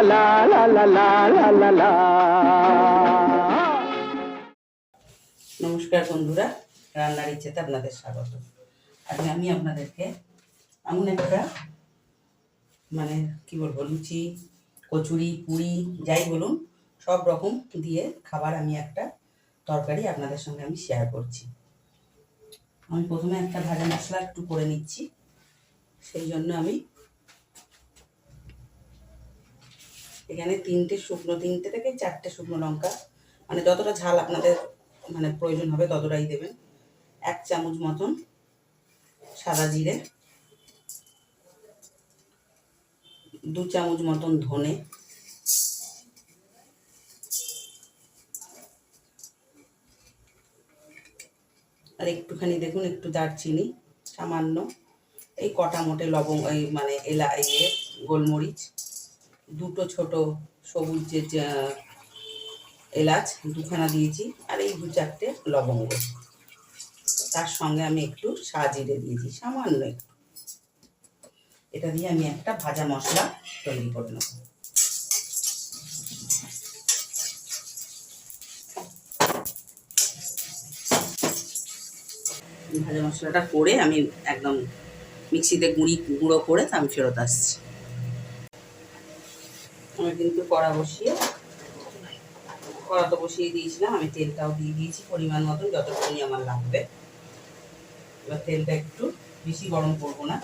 লা লা লা লা লা লা লা। নমস্কার বন্ধুরা, রান্নার ইচ্ছেতে আপনাদের স্বাগত। আজকে আমি আপনাদেরকে এমন একটা কি বলবো, লুচি, কচুরি, পুরি যাই বলুন সব রকম দিয়ে খাবার আমি একটা তরকারি আপনাদের সঙ্গে আমি শেয়ার করছি। আমি প্রথমে একটা ভাজা মশলা একটু করে নিচ্ছি। সেই জন্য আমি এখানে তিনটে থেকে চারটে শুকনো লঙ্কা, যতটা ঝাল আপনাদের প্রয়োজন হবে ততটাই দেবেন। 1 চামচ মতন সাদা জিরে, 2 চামচ মতন ধনে, আর একটুখানি দেখুন একটু দারচিনি সামান্য, এই কটা মোটে লবঙ্গ, গোলমরিচ, দুটো ছোট সবুজ যে এলাচ দুখানা দিয়েছি, আর এই 2-4টে লবঙ্গ। তার সঙ্গে আমি একটু সাজিরে দিয়েছি সামান্য একটু। এটা দিয়ে আমি একটা ভাজা মশলা তৈরি করে নেব। ভাজা মশলাটা করে আমি একদম মিক্সিতে গুঁড়ো করে আমি ফেরত আসছি। আমি কিন্তু কড়া তো বসিয়ে দিয়েছিলাম, আমি তেলটাও দিয়ে দিয়েছি পরিমাণ মতন, যতটুকুনি আমার লাগবে। এবার তেলটা একটু বেশি গরম করবো না,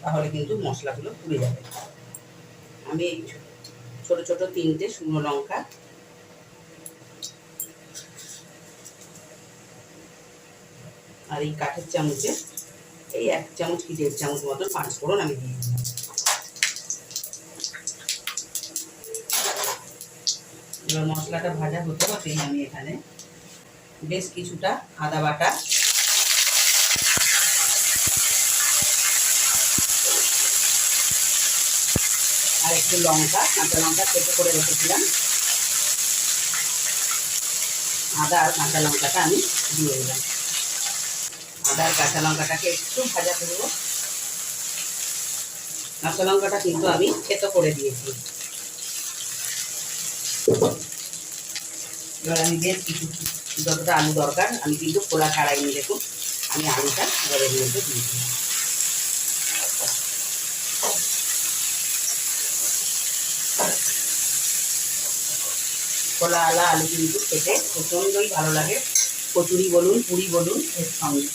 তাহলে কিন্তু মশলাগুলো পুড়ে যাবে। আমি এই ছোট ছোট 3টে শুকনো লঙ্কা, আর এই কাঠের চামচে এই 1 চামচ কি 1.5 চামচ মতন পাঁচফোড়ন আমি দিয়ে দিলাম। এবার মশলাটা ভাজা হতে হতেই আমি এখানে বেশ কিছুটা আদা বাটা, আর একটু কাঁচা লঙ্কা কেটে করে রেখেছিলাম, আদা আর কাঁচা লঙ্কাটা আমি দিয়ে দিলাম। আদা আর কাঁচা লঙ্কাটাকে একটু ভাজা করব। কাঁচা লঙ্কাটা কিন্তু আমি থেতো করে দিয়েছি। এবার আমি বেশ কিছু যতটা আলু দরকার আমি কিন্তু খোলা ছাড়াইনি, দেখুন আমি আলুটা এবারে মধ্যে দিয়েছি। খোলা আলু কিন্তু খেতে প্রচণ্ডই ভালো লাগে, কচুরি বলুন পুরি বলুন এর সঙ্গে।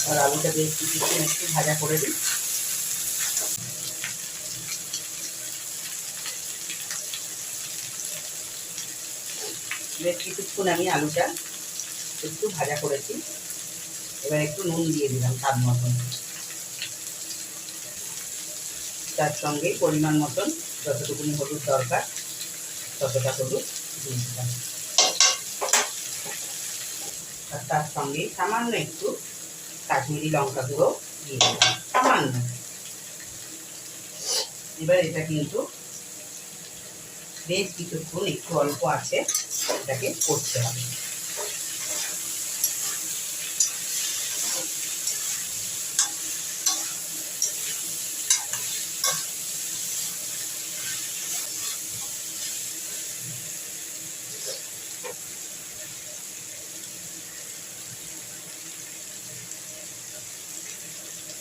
আর আলুটা বেশ কিছুক্ষণ একটু ভাজা করে দিই। বেশ কিছুক্ষণ আমি আলুটা একটু ভাজা করেছি। এবার একটু নুন দিয়ে দিলাম স্বাদ মতন, তার সঙ্গে পরিমাণ মতন যতটুকুনি হলুদ দরকার ততটা হলুদ দিয়ে দিলাম, আর তার সঙ্গে সামান্য একটু কাশ্মীরি লঙ্কা গুঁড়ো দিয়ে দিলাম সামান্য। এবার এটা কিন্তু বেশ কিছুক্ষণ একটু অল্প আছে এটাকে করতে হবে।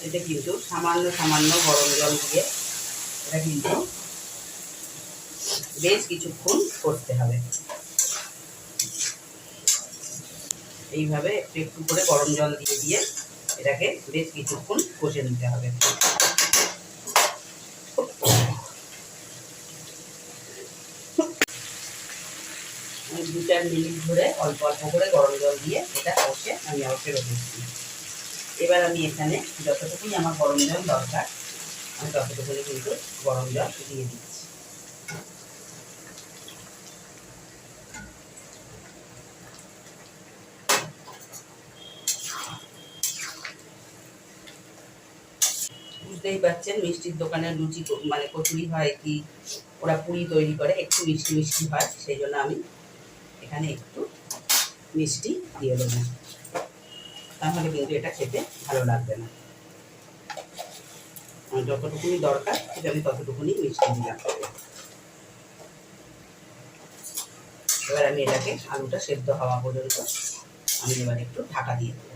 এটা কিন্তু সামান্য গরম জল দিয়ে এটা কিন্তু বেশ কিছুক্ষণ করতে হবে। এইভাবে একটু একটু করে গরম জল দিয়ে দিয়ে এটাকে বেশ কিছুক্ষণ কষে নিতে হবে। 2-4 মিনিট ধরে অল্প অল্প করে গরম জল দিয়ে এটা কষে আমি আবার ফেরত দিচ্ছি। এবার আমি এখানে যতটুকুনি আমার গরম জল দরকার আমি ততটুকুনি কিন্তু গরম জল দিয়ে দিচ্ছি। বুঝতেই পারছেন মিষ্টির দোকানের লুচি কচুরি হয় কি ওরা পুরি তৈরি করে একটু মিষ্টি মিষ্টি হয়, সেই জন্য আমি এখানে একটু মিষ্টি দিয়ে দেবো, তাহলে কিন্তু এটা খেতে ভালো লাগবে না। আমার যতটুকুনি দরকার ঠিক আমি ততটুকুনি মিষ্টি দিলাম। এবার আমি এটাকে আলুটা সেদ্ধ হওয়া পর্যন্ত আমি এবার একটু ঢাকা দিয়ে দেবো।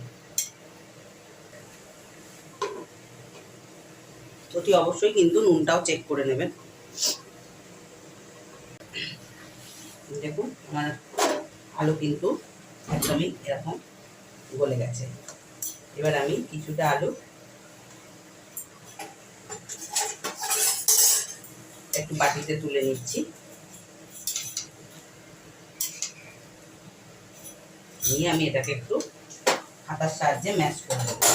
অতি অবশ্যই কিন্তু নুনটাও চেক করে নেবেন। দেখুন আমার আলু কিন্তু একদমই এরকম গলে গেছে। এবার আমি কিছুটা আলু একটু বাটিতে তুলে নিচ্ছি, নিয়ে আমি এটাকে একটু হাতার সাহায্যে ম্যাশ করে দেবো।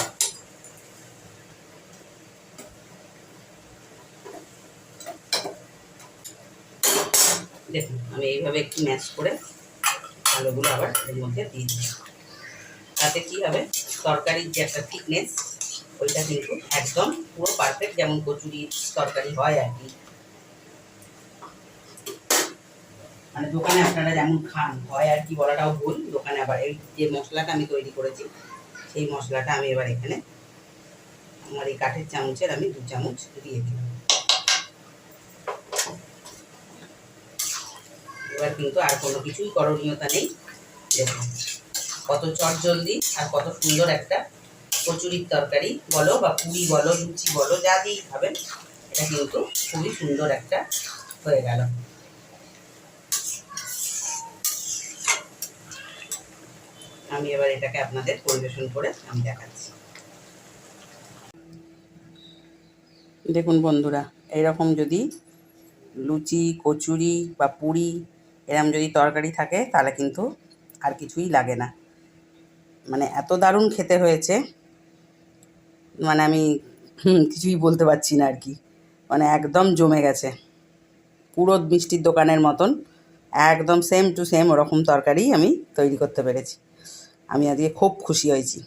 দেখুন আমি এইভাবে একটু ম্যাশ করে আলুগুলো আবার এর মধ্যে দিয়ে দিই। তাতে কি হবে, তরকারির যে একটা থিকনেস ওইটা কিন্তু একদম পুরো পারফেক্ট, যেমন কচুরির তরকারি হয় আর কি, মানে দোকানে আপনারা যেমন খান হয় আর কি বলাটাও ভুল। দোকানে আবার এই যে মশলাটা আমি তৈরি করেছি সেই মশলাটা আমি এবার এখানে আমার এই কাঠের চামচের আমি 2 চামচ দিয়ে দিলাম। এবার কিন্তু আর কোনো কিছুই করণীয়তা নেই। দেখুন কত চটজলদি আর কত সুন্দর একটা কচুরির তরকারি বলো বা পুরি বলো লুচি বলো যা দিয়েই খাবেন, এটা কিন্তু খুবই সুন্দর একটা হয়ে গেল। আমি এবার এটাকে আপনাদের পরিবেশন করে আমি দেখাচ্ছি। দেখুন বন্ধুরা, এইরকম যদি লুচি কচুরি বা পুরি এরকম যদি তরকারি থাকে তাহলে কিন্তু আর কিছুই লাগে না। মানে এত দারুণ খেতে হয়েছে, মানে আমি কিছুই বলতে পারছি না আর কি। মানে একদম জমে গেছে, পুরো মিষ্টির দোকানের মতন একদম সেম টু সেম ওরকম তরকারি আমি তৈরি করতে পেরেছি। আমি আজকে খুব খুশি হয়েছি।